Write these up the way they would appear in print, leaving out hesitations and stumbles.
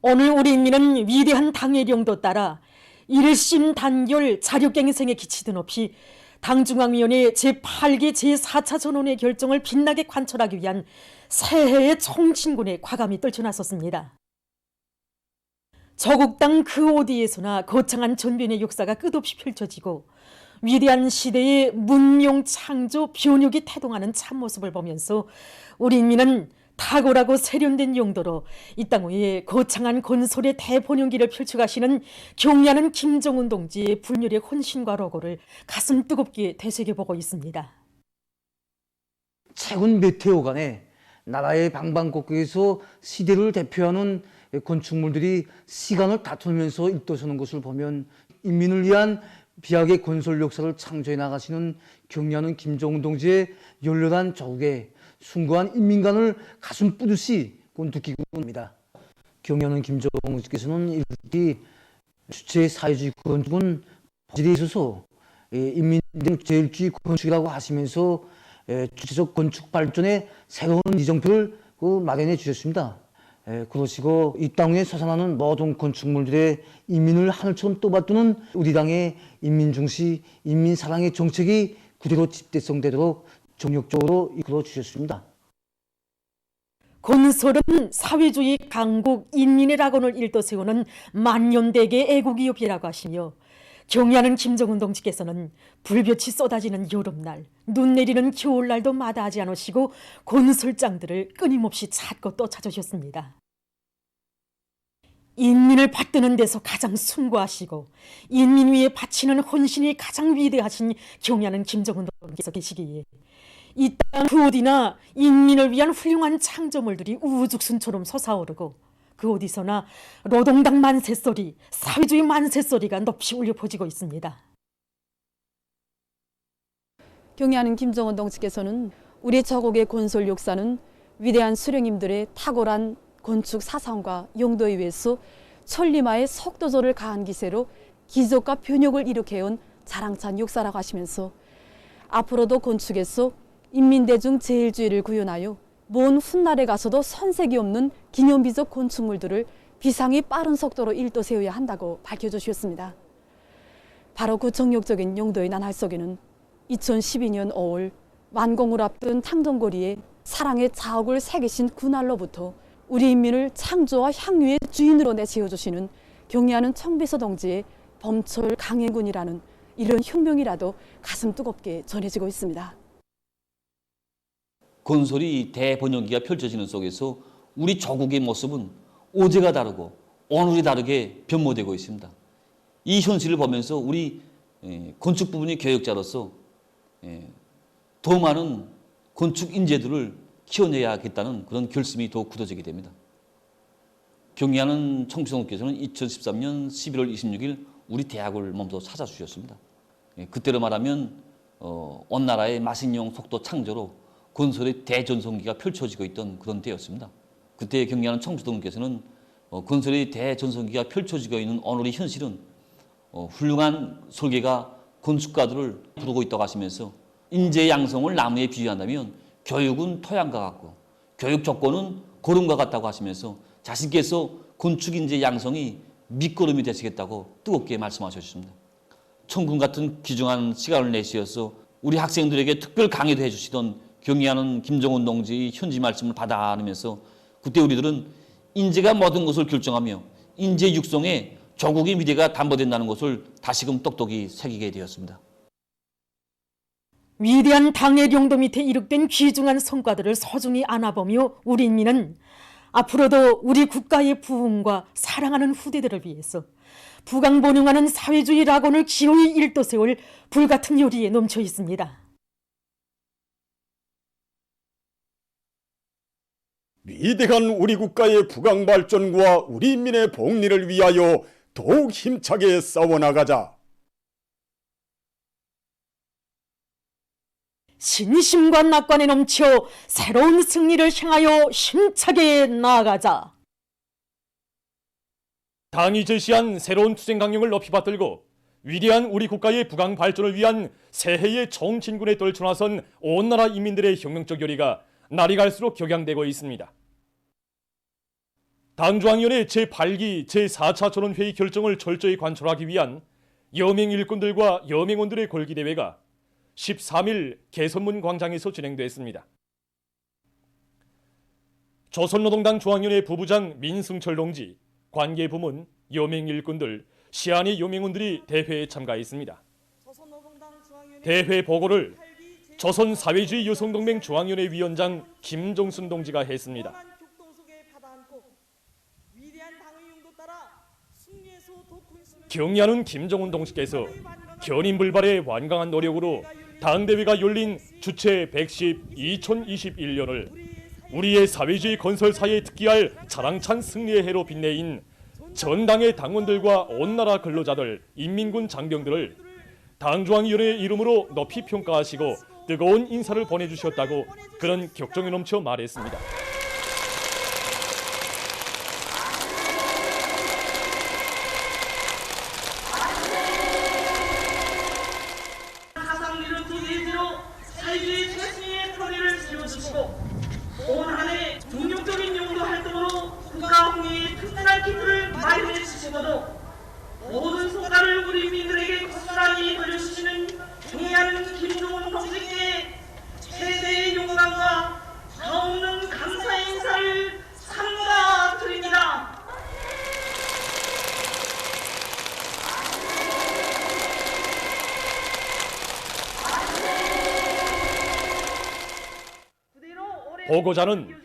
오늘 우리 인민은 위대한 당의 령도 따라 일심단결 자력갱생에 기치든 없이 당중앙위원회 제8기 제4차 전원의 결정을 빛나게 관철하기 위한 새해의 총진군에 과감히 떨쳐나섰습니다. 저국당 그 어디에서나 거창한 전변의 역사가 끝없이 펼쳐지고 위대한 시대의 문명 창조 변혁이 태동하는 참모습을 보면서 우리 인민은 탁월하고 세련된 용도로 이 땅 위에 거창한 건설의 대본영기를 펼쳐가시는 경의하는 김정은 동지의 불멸의 헌신과 로고를 가슴 뜨겁게 되새겨보고 있습니다. 최근 몇 해여간에 나라의 방방곡곡에서 시대를 대표하는 건축물들이 시간을 다투면서 일도서는 것을 보면 인민을 위한 비약의 건설 역사를 창조해 나가시는 경의하는 김정은 동지의 열렬한 조국에 숭고한 인민관을 가슴 뿌듯이 느끼고 있습니다. 경의하는 김정은 동지께서는 이 주체 사회주의 건축은 질에 있어서 인민적 제일주의 건축이라고 하시면서 주체적 건축 발전의 새로운 이정표를 마련해 주셨습니다. 그러시고 이 땅에 솟아나는 모든 건축물들의 인민을 하늘처럼 떠받드는 우리 당의 인민중시, 인민사랑의 정책이 그대로 집대성되도록 정력적으로 이끌어 주셨습니다. 건설은 사회주의 강국 인민의 낙원을 일떠세우는 만년대계 애국기업이라고 하시며 경의하는 김정은 동지께서는 불볕이 쏟아지는 여름날, 눈 내리는 겨울날도 마다하지 않으시고 건설장들을 끊임없이 찾고 또 찾으셨습니다. 인민을 받드는 데서 가장 숭고하시고 인민 위에 바치는 헌신이 가장 위대하신 경의하는 김정은 동지께서 계시기에 이 땅 그 어디나 인민을 위한 훌륭한 창조물들이 우죽순처럼 솟아오르고 그 어디서나 노동당 만세소리, 사회주의 만세소리가 높이 울려 퍼지고 있습니다. 경의하는 김정은 동지께서는 우리 저국의 건설 역사는 위대한 수령님들의 탁월한 건축 사상과 용도에 의해서 천리마의 속도조를 가한 기세로 기적과 변혁을 일으켜온 자랑찬 역사라고 하시면서 앞으로도 건축에서 인민대중 제일주의를 구현하여 먼 훗날에 가서도 손색이 없는 기념비적 건축물들을 비상이 빠른 속도로 일도세워야 한다고 밝혀주셨습니다. 바로 그 정력적인 용도의 나날 속에는 2012년 5월 완공을 앞둔 탕정거리에 사랑의 자옥을 새기신 그날로부터 우리 인민을 창조와 향유의 주인으로 내세워주시는 경의하는 청비서 동지의 범철 강행군이라는 이런 혁명이라도 가슴 뜨겁게 전해지고 있습니다. 건설이 대번영기가 펼쳐지는 속에서 우리 조국의 모습은 어제가 다르고 오늘이 다르게 변모되고 있습니다. 이 현실을 보면서 우리 건축 부문의 교역자로서 더 많은 건축 인재들을 키워내야겠다는 그런 결심이 더욱 굳어지게 됩니다. 경의하는 청비서님께서는 2013년 11월 26일 우리 대학을 몸소 찾아주셨습니다. 그때로 말하면 온 나라의 마식용 속도 창조로 건설의 대전성기가 펼쳐지고 있던 그런 때였습니다. 그때 경의하는 청비서님께서는 건설의 대전성기가 펼쳐지고 있는 오늘의 현실은 훌륭한 설계가 건축가들을 부르고 있다고 하시면서 인재 양성을 나무에 비유한다면 교육은 토양과 같고 교육 조건은 거름과 같다고 하시면서 자신께서 건축 인재 양성이 밑거름이 되시겠다고 뜨겁게 말씀하셨습니다. 천군 같은 귀중한 시간을 내시어서 우리 학생들에게 특별 강의도 해주시던 경의하는 김정은 동지의 현지 말씀을 받아 안으면서 그때 우리들은 인재가 모든 것을 결정하며 인재 육성에 조국의 미래가 담보된다는 것을 다시금 똑똑히 새기게 되었습니다. 위대한 당의 용도 밑에 이룩된 귀중한 성과들을 소중히 안아보며 우리 인민은 앞으로도 우리 국가의 부흥과 사랑하는 후대들을 위해서 부강번영하는 사회주의 낙원을 기어이 일도세울 불같은 요리에 넘쳐 있습니다. 위대한 우리 국가의 부강 발전과 우리 인민의 복리를 위하여 더욱 힘차게 싸워나가자. 신심과 낙관에 넘쳐 새로운 승리를 향하여 힘차게 나아가자. 당이 제시한 새로운 투쟁 강령을 높이 받들고 위대한 우리 국가의 부강 발전을 위한 새해의 총진군에 떨쳐나선 온 나라 인민들의 혁명적 열의가 날이 갈수록 격양되고 있습니다. 당중앙위원회 제8기 제4차 전원회의 결정을 철저히 관철하기 위한 여맹 일꾼들과 여맹원들의 골기대회가 13일 개선문 광장에서 진행됐습니다. 조선노동당 중앙위원회 부부장 민승철 동지, 관계부문, 여맹 일꾼들, 시안의 여맹원들이 대회에 참가했습니다. 대회 보고를 조선사회주의 여성동맹 중앙위원회 위원장 김종순 동지가 했습니다. 경의하는 김정은 동지께서 견인불발의 완강한 노력으로 당대회가 열린 주최 110 2021년을 우리의 사회주의 건설사에 특기할 자랑찬 승리의 해로 빛내인 전당의 당원들과 온 나라 근로자들, 인민군 장병들을 당중앙위원회의 이름으로 높이 평가하시고 뜨거운 인사를 보내주셨다고 그런 격정이 넘쳐 말했습니다. 가상리를 기대지로 사회주의 최신의 터리를 씌워주시고 온 한해 중용적인 용도 활동으로 국가홍위의 튼튼한 기틀을 마련해 주시고도 모든 성과를 우리 민들에게 고스란히 돌려주시는 경의하는 김정은 동지께 최대의 영광과 다없는 감사의 인사를 삼가 드립니다. 보고자는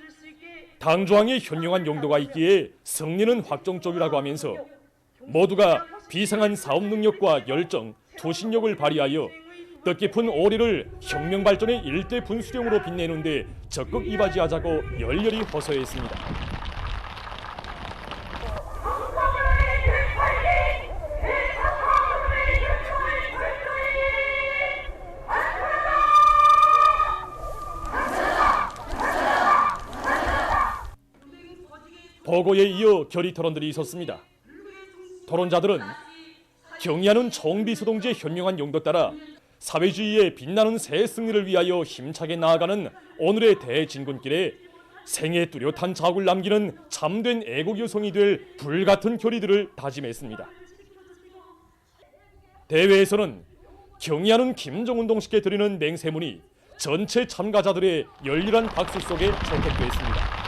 당중앙의 현명한 용도가 있기에 승리는 확정적이라고 하면서 모두가 비상한 사업 능력과 열정, 투신력을 발휘하여 뜻깊은 올해를 혁명 발전의 일대 분수령으로 빛내는 데 적극 이바지하자고 열렬히 호소했습니다. 보고에 이어 결의 토론들이 있었습니다. 토론자들은 경의하는 정비서 동지의 현명한 용도 따라 사회주의의 빛나는 새 승리를 위하여 힘차게 나아가는 오늘의 대진군길에 생애 뚜렷한 자국을 남기는 참된 애국 여성이 될 불같은 결의들을 다짐했습니다. 대회에서는 경의하는 김정은 동지께 드리는 맹세문이 전체 참가자들의 열렬한 박수 속에 채택됐습니다.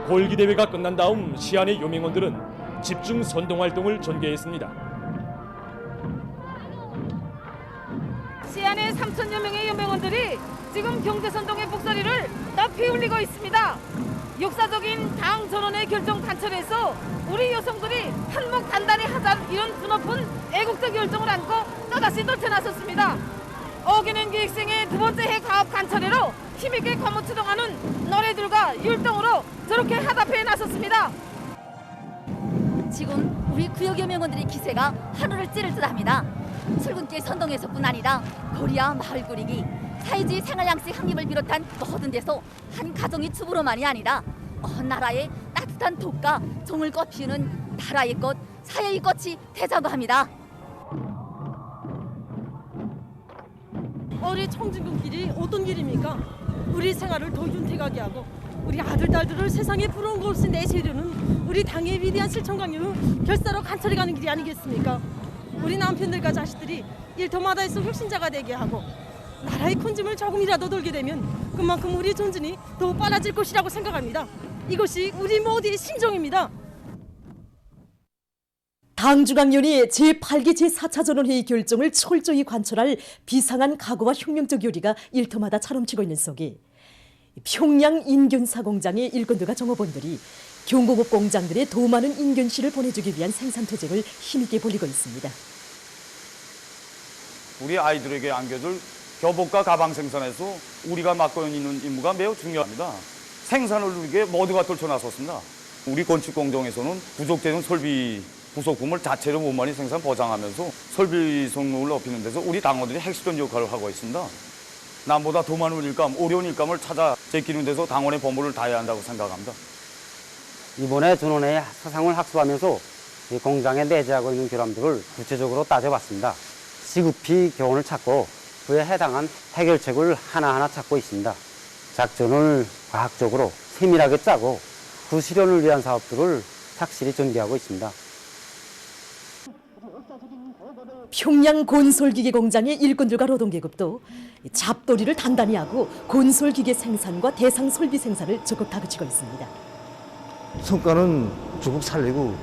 골기대회가 끝난 다음 시안의 요맹원들은 집중 선동활동을 전개했습니다. 시안의 3,000여 명의 여맹원들이 지금 경제선동의 목소리를 높이 울리고 있습니다. 역사적인 당 전원의 결정 관철에서 우리 여성들이 한몫 단단히 하자는 이런 드높은 애국적 열정을 안고 또다시 돌쳐 나섰습니다. 어기는 기획생의 두 번째 해 가업 관철회로 힘있게 과무 추동하는 노래들과 율동으로 저렇게 하답회에 나섰습니다. 지금 우리 구역 여명원들의 기세가 하늘을 찌를 듯합니다. 출근길 선동에서뿐 아니라 거리와 마을 구리기, 사회주의 생활 양식 확립을 비롯한 모든 데서 한 가정의 주부로만이 아니라 나라의 따뜻한 독과 정을 꽃피우는 나라의 꽃, 사회의 꽃이 되자고 합니다. 우리 청진군 길이 어떤 길입니까? 우리 생활을 더 윤택하게 하고 우리 아들, 딸들을 세상에 부러운 것 없이 내세우려는 우리 당의 위대한 실천강령을 결사로 관철해가는 길이 아니겠습니까? 우리 남편들과 자식들이 일터마다에서 혁신자가 되게 하고 나라의 큰 짐을 조금이라도 돌게 되면 그만큼 우리 전진이 더 빨라질 것이라고 생각합니다. 이것이 우리 모두의 심정입니다. 당중앙위원회 제8기 제4차 전원회의 결정을 철저히 관철할 비상한 각오와 혁명적 요리가 일터마다 차넘치고 있는 속에 평양 인견사 공장의 일꾼들과 종업원들이 경공업 공장들의 더 많은 인견실을 보내주기 위한 생산투쟁을 힘있게 벌이고 있습니다. 우리 아이들에게 안겨줄 교복과 가방 생산에서 우리가 맡고 있는 임무가 매우 중요합니다. 생산을 위해 모두가 떨쳐나섰습니다. 우리 건축공정에서는 부족되는 설비 부속품을 자체로 원만히 생산 보장하면서 설비 성능을 높이는 데서 우리 당원들이 핵심적 역할을 하고 있습니다. 남보다 더 많은 일감, 어려운 일감을 찾아 제끼는 데서 당원의 본분을 다해야 한다고 생각합니다. 이번에 전원회의 사상을 학습하면서 이 공장에 내재하고 있는 결함들을 구체적으로 따져봤습니다. 시급히 교훈을 찾고 그에 해당한 해결책을 하나하나 찾고 있습니다. 작전을 과학적으로 세밀하게 짜고 그 실현을 위한 사업들을 확실히 전개하고 있습니다. 평양 곤솔기계 공장의 일꾼들과 노동계급도 잡돌이를 단단히 하고 곤솔기계 생산과 대상 설비 생산을 적극 다그치고 있습니다. 성과는 조금 살리고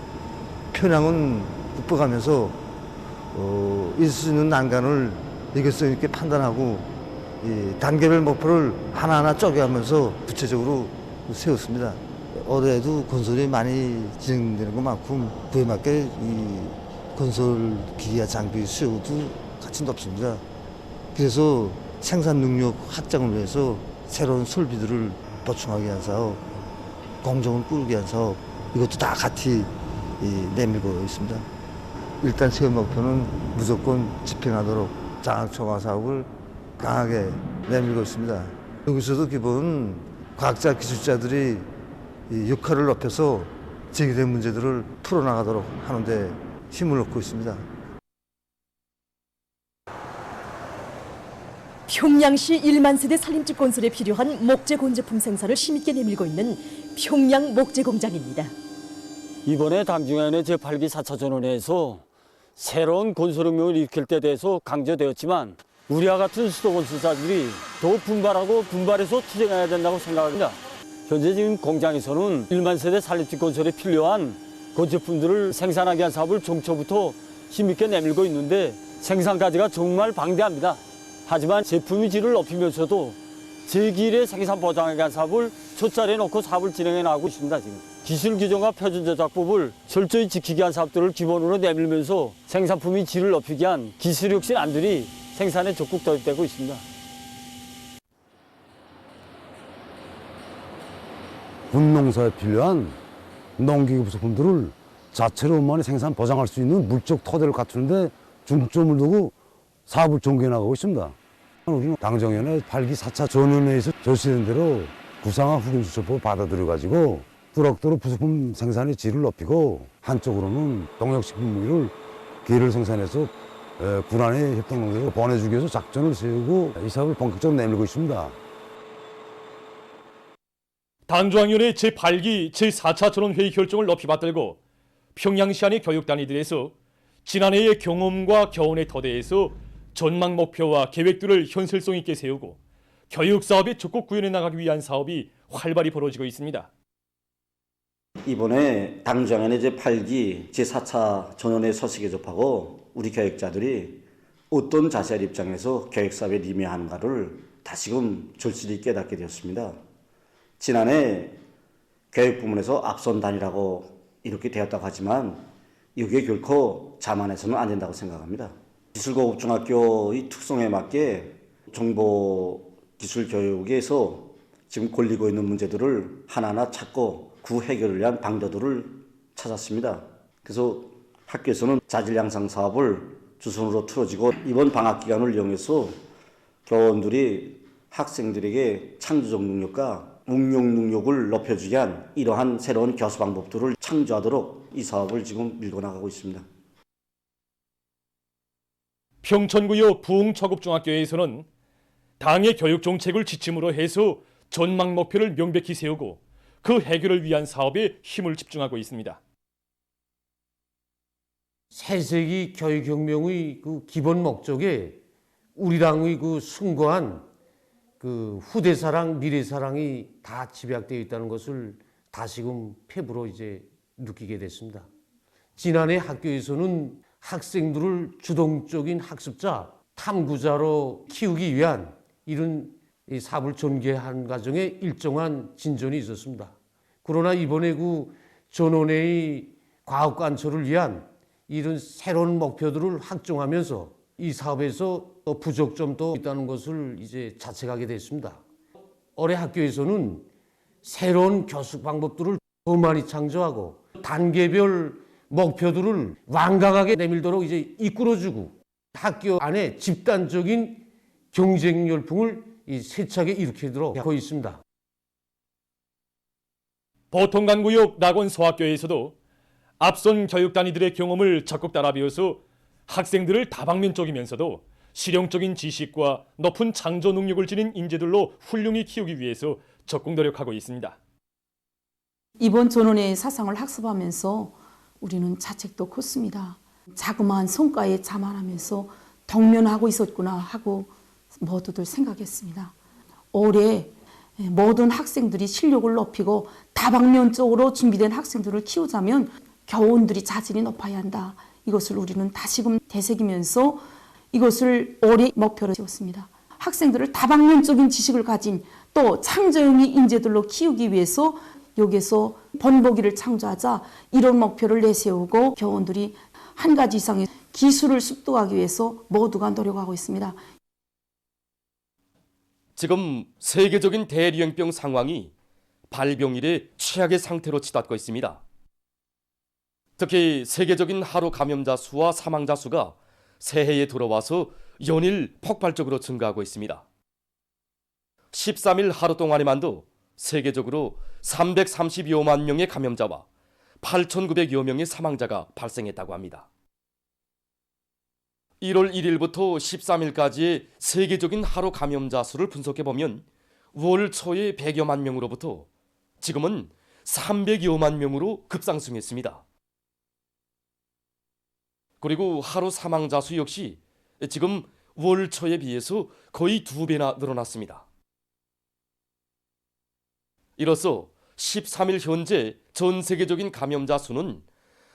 편향은 극복하면서 있을 수 있는 난관을 이것을 이렇게 판단하고 이 단계별 목표를 하나하나 쪼개가면서 구체적으로 세웠습니다. 올해도 건설이 많이 진행되는 것만큼 그에 맞게 이 건설 기기와 장비 수요도 같이 높습니다. 그래서 생산 능력 확장을 위해서 새로운 설비들을 보충하기 위한 사업, 공정을 꾸리기 위한 사업, 이것도 다 같이 내밀고 있습니다. 일단 세운 목표는 무조건 집행하도록 장학초과 사업을 강하게 내밀고 있습니다. 여기서도 기본 과학자, 기술자들이 이 역할을 높여서 제기된 문제들을 풀어나가도록 하는데 힘을 얻고 있습니다. 평양시 1만 세대 산림집 건설에 필요한 목재 곤제품 생산을 힘있게 내밀고 있는 평양 목재 공장입니다. 이번에 당중위원회 제8기 4차 전원회에서 새로운 건설혁명을 일으킬 때 대해서 강조되었지만 우리와 같은 수도 건설사들이 더 분발하고 분발해서 투쟁해야 된다고 생각합니다. 현재 지금 공장에서는 1만 세대 산림집 건설에 필요한 건제품들을 생산하기 위한 사업을 종초부터 힘있게 내밀고 있는데 생산까지가 정말 방대합니다. 하지만 제품의 질을 높이면서도 제기일의 생산 보장하기 위한 사업을 초짜리에 놓고 사업을 진행해 나가고 있습니다. 지금 기술 규정과 표준 제작법을 철저히 지키기 위한 사업들을 기본으로 내밀면서 생산품의 질을 높이기 위한 기술 혁신 안들이 생산에 적극 도입되고 있습니다. 군농사에 필요한 농기계 부속품들을 자체로만이 생산 보장할 수 있는 물적 토대를 갖추는데 중점을 두고 사업을 전개해 나가고 있습니다. 우리는 당정위원회 8기 4차 전원회에서 제시된 대로 구상화 후균수첩법을 받아들여가지고 뚜럭뚜럭 부속품 생산의 질을 높이고 한쪽으로는 동력식품 무기를 기계를 생산해서 군안의 협동농장으로 보내주기 위해서 작전을 세우고 이 사업을 본격적으로 내밀고 있습니다. 당중위원회 제8기 제4차 전원회의 결정을 높이 받들고 평양시 안의 교육단위들에서 지난해의 경험과 교훈에 토대해서 전망 목표와 계획들을 현실성 있게 세우고 교육사업에 적극 구현해 나가기 위한 사업이 활발히 벌어지고 있습니다. 이번에 당중위원회 제8기 제4차 전원회 소식에 접하고 우리 교육자들이 어떤 자세한 입장에서 교육사업에 임해야 하는가를 다시금 절실히 깨닫게 되었습니다. 지난해 교육부문에서 앞선 단위라고 이렇게 되었다고 하지만 이게 결코 자만해서는 안 된다고 생각합니다. 기술고급 중학교의 특성에 맞게 정보기술교육에서 지금 걸리고 있는 문제들을 하나하나 찾고 그 해결을 위한 방도들을 찾았습니다. 그래서 학교에서는 자질 향상 사업을 주선으로 틀어지고 이번 방학 기간을 이용해서 교원들이 학생들에게 창조적 능력과 응용 능력을 높여주기 위한 이러한 새로운 교수 방법들을 창조하도록 이 사업을 지금 밀고 나가고 있습니다. 평천구요 부흥초급중학교에서는 당의 교육 정책을 지침으로 해서 전망 목표를 명백히 세우고 그 해결을 위한 사업에 힘을 집중하고 있습니다. 새세기 교육혁명의 그 기본 목적에 우리 당의 그 숭고한 그 후대사랑, 미래사랑이 다 집약되어 있다는 것을 다시금 폐부로 이제 느끼게 됐습니다. 지난해 학교에서는 학생들을 주동적인 학습자, 탐구자로 키우기 위한 이런 사업을 전개한 과정에 일정한 진전이 있었습니다. 그러나 이번에 그 전원회의 과학 관철을 위한 이런 새로운 목표들을 확정하면서 이 사업에서 부족점도 있다는 것을 이제 자책하게 됐습니다. 올해 학교에서는 새로운 교수 방법들을 더 많이 창조하고 단계별 목표들을 완강하게 내밀도록 이제 이끌어주고 학교 안에 집단적인 경쟁 열풍을 이 세차게 일으키도록 하고 있습니다. 보통간구역 낙원소학교에서도 앞선 교육단위들의 경험을 적극 따라 배워서 학생들을 다방면적이면서도 실용적인 지식과 높은 창조 능력을 지닌 인재들로 훌륭히 키우기 위해서 적극 노력하고 있습니다. 이번 전원의 사상을 학습하면서 우리는 자책도 컸습니다. 자그마한 성과에 자만하면서 덕면하고 있었구나 하고 모두들 생각했습니다. 올해 모든 학생들이 실력을 높이고 다방면적으로 준비된 학생들을 키우자면 교원들이 자질이 높아야 한다. 이것을 우리는 다시금 되새기면서 이것을 올해 목표로 세웠습니다. 학생들을 다방면적인 지식을 가진 또 창조형의 인재들로 키우기 위해서 여기서 번복기를 창조하자 이런 목표를 내세우고 교원들이 한 가지 이상의 기술을 습득하기 위해서 모두가 노력하고 있습니다. 지금 세계적인 대유행병 상황이 발병일의 최악의 상태로 치닫고 있습니다. 특히 세계적인 하루 감염자 수와 사망자 수가 새해에 들어와서 연일 폭발적으로 증가하고 있습니다. 13일 하루 동안에만도 세계적으로 332만 명의 감염자와 8,900여 명의 사망자가 발생했다고 합니다. 1월 1일부터 13일까지의 세계적인 하루 감염자 수를 분석해보면 월 초에 100여만 명으로부터 지금은 300여만 명으로 급상승했습니다. 그리고 하루 사망자 수 역시 지금 월 초에 비해서 거의 2배나 늘어났습니다. 이로써 13일 현재 전 세계적인 감염자 수는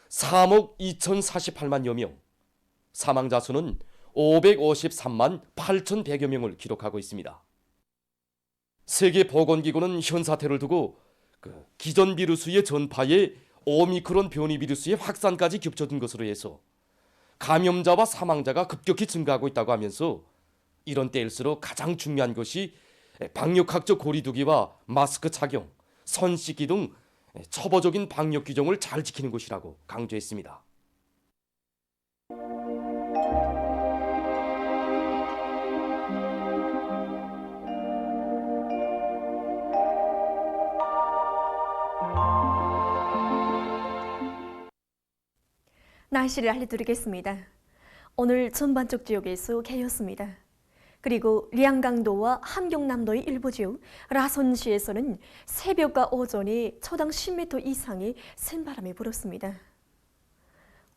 3억 2,048만여 명, 사망자 수는 553만 8,100여 명을 기록하고 있습니다. 세계보건기구는 현 사태를 두고 기존 비루스의 전파에 오미크론 변이 비루스의 확산까지 겹쳐진 것으로 해서 감염자와 사망자가 급격히 증가하고 있다고 하면서 이런 때일수록 가장 중요한 것이 방역학적 거리두기와 마스크 착용, 손 씻기 등 초보적인 방역 규정을 잘 지키는 것이라고 강조했습니다. 날씨를 알려드리겠습니다. 오늘 전반적 지역에서 개였습니다. 그리고 리양강도와 함경남도의 일부 지역, 라선시에서는 새벽과 오전에 초당 10m 이상의 센바람이 불었습니다.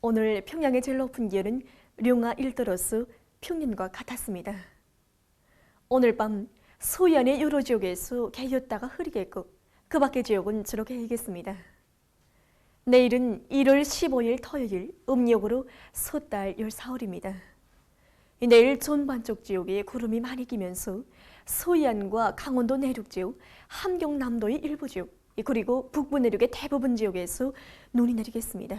오늘 평양의 제일 높은 기온은 룡아 일더러스 평년과 같았습니다. 오늘 밤 소연의 여러 지역에서 개였다가 흐리겠고 그 밖의 지역은 주로 개이겠습니다. 내일은 1월 15일 토요일 음력으로 섣달 14일입니다. 내일 전반적 지역에 구름이 많이 끼면서 소해안과 강원도 내륙 지역, 함경남도의 일부 지역, 그리고 북부 내륙의 대부분 지역에서 눈이 내리겠습니다.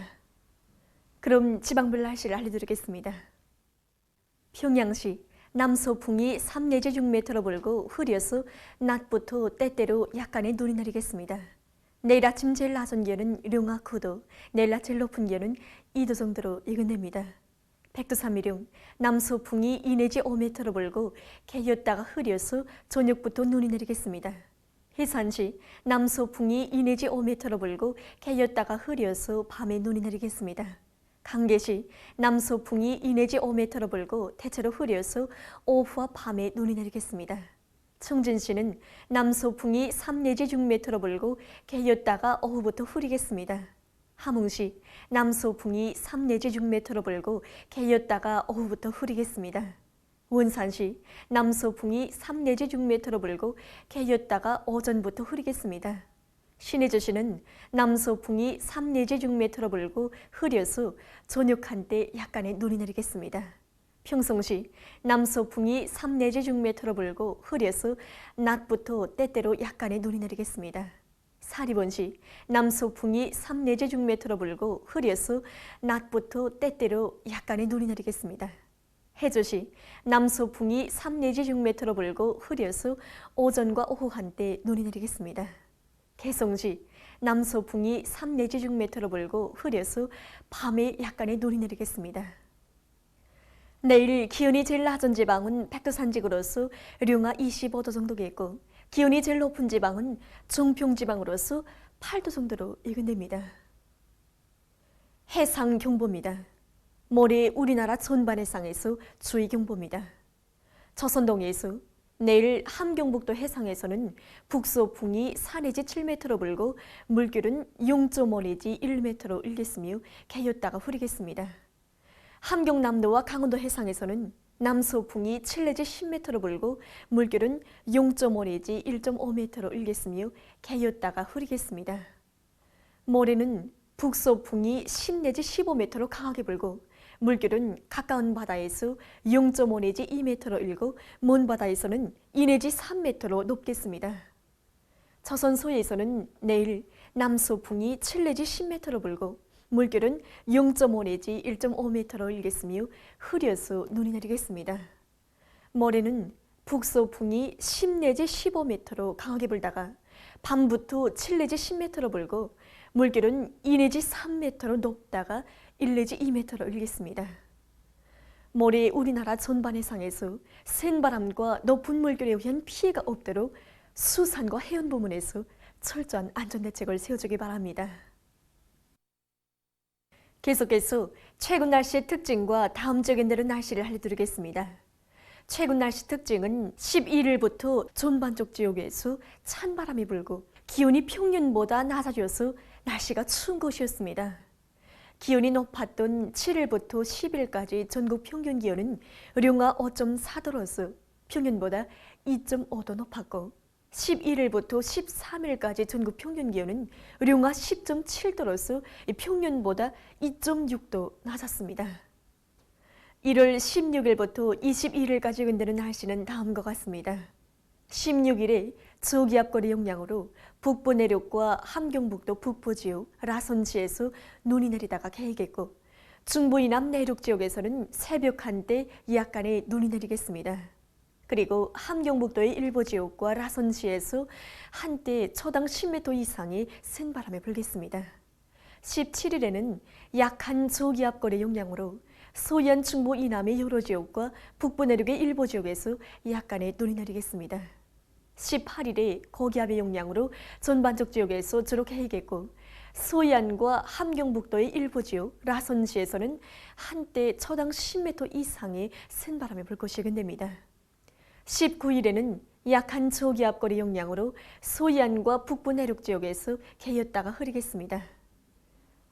그럼 지방별 날씨를 알려드리겠습니다. 평양시 남서풍이 3 내지 6m로 불고 흐려서 낮부터 때때로 약간의 눈이 내리겠습니다. 내일 아침 제일 낮은 기온은 룡아 9도, 내일 낮 제일 높은 기온은 2도 정도로 예견됩니다. 백두산미령 남서풍이 2 내지 5m로 불고 개였다가 흐려서 저녁부터 눈이 내리겠습니다. 해산시 남서풍이 2 내지 5m로 불고 개였다가 흐려서 밤에 눈이 내리겠습니다. 강계시 남서풍이 2 내지 5m로 불고 대체로 흐려서 오후와 밤에 눈이 내리겠습니다. 청진시는 남서풍이 3 내지 6m로 불고 개였다가 오후부터 흐리겠습니다. 함흥시 남서풍이 3 내지 6m로 불고 개였다가 오후부터 흐리겠습니다. 원산시 남서풍이 3 내지 6m로 불고 개였다가 오전부터 흐리겠습니다. 신해저시는 남서풍이 3 내지 6m로 불고 흐려서 저녁 한때 약간의 눈이 내리겠습니다. 평성시 남서풍이 3 내지 6m로 불고 흐려서 낮부터 때때로 약간의 눈이 내리겠습니다. 사리본시 남서풍이 3 내지 6m로 불고 흐려서 낮부터 때때로 약간의 눈이 내리겠습니다. 해조시 남서풍이 3 내지 6m로 불고 흐려서 오전과 오후 한때 눈이 내리겠습니다. 개성시 남서풍이 3 내지 6m로 불고 흐려서 밤에 약간의 눈이 내리겠습니다. 내일 기온이 제일 낮은 지방은 백두산지구로서 룡화 25도 정도겠고 기온이 제일 높은 지방은 중평지방으로서 8도 정도로 예견됩니다. 해상경보입니다. 모레 우리나라 전반 해상에서 주의경보입니다. 조선동해에서 내일 함경북도 해상에서는 북서풍이 4 내지 7m로 불고 물결은 0.5 내지 1m로 일겠으며 개였다가 흐리겠습니다. 함경남도와 강원도 해상에서는 남서풍이 7 내지 10m로 불고 물결은 0.5 내지 1.5m로 일겠으며 개였다가 흐리겠습니다. 모레는 북서풍이 10 내지 15m로 강하게 불고 물결은 가까운 바다에서 0.5 내지 2m로 일고 먼 바다에서는 2 내지 3m로 높겠습니다. 조선 서해에서는 내일 남서풍이 7 내지 10m로 불고 물결은 0.5 내지 1.5m로 일겠으며 흐려서 눈이 내리겠습니다. 모레는 북서풍이 10 내지 15m로 강하게 불다가 밤부터 7 내지 10m로 불고 물결은 2 내지 3m로 높다가 1 내지 2m로 일겠습니다. 모레 우리나라 전반 해상에서 센 바람과 높은 물결에 의한 피해가 없도록 수산과 해연 부문에서 철저한 안전대책을 세워주기 바랍니다. 계속해서 최근 날씨의 특징과 다음 주에 내릴 날씨를 알려드리겠습니다. 최근 날씨 특징은 11일부터 전반적 지역에서 찬바람이 불고 기온이 평년보다 낮아져서 날씨가 추운 것이었습니다. 기온이 높았던 7일부터 10일까지 전국 평균 기온은 룡화 5.4도로서 평년보다 2.5도 높았고 11일부터 13일까지 전국 평균 기온은 룡화 10.7도로서 평년보다 2.6도 낮았습니다. 1월 16일부터 21일까지 근대는 날씨는 다음과 같습니다. 16일에 저기압거리 영향으로 북부 내륙과 함경북도 북부 지역, 라선지에서 눈이 내리다가 개이겠고 중부 이남 내륙 지역에서는 새벽 한때 약간의 눈이 내리겠습니다. 그리고 함경북도의 일부 지역과 라선지에서 한때 초당 10m 이상의 센 바람이 불겠습니다. 17일에는 약한 저기압거리 영향으로 서해안 중부 이남의 여러 지역과 북부 내륙의 일부 지역에서 약간의 눈이 내리겠습니다. 18일에 고기압의 영향으로 전반적 지역에서 주로 개이겠고 서해안과 함경북도의 일부 지역, 라선지에서는 한때 초당 10m 이상의 센 바람이 불 것이 예견됩니다. 19일에는 약한 저기압거리 영향으로 서해안과 북부 내륙 지역에서 개였다가 흐리겠습니다.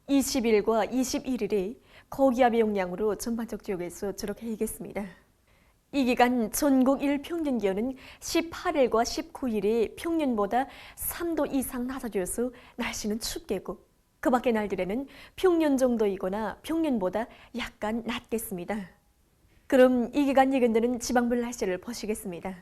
20일과 21일에 고기압의 영향으로 전반적 지역에서 주로 개이겠습니다. 이 기간 전국 일평균 기온은 18일과 19일에 평년보다 3도 이상 낮아져서 날씨는 춥겠고 그 밖의 날들에는 평년 정도이거나 평년보다 약간 낮겠습니다. 그럼 이 기간 예견되는 지방별 날씨를 보시겠습니다.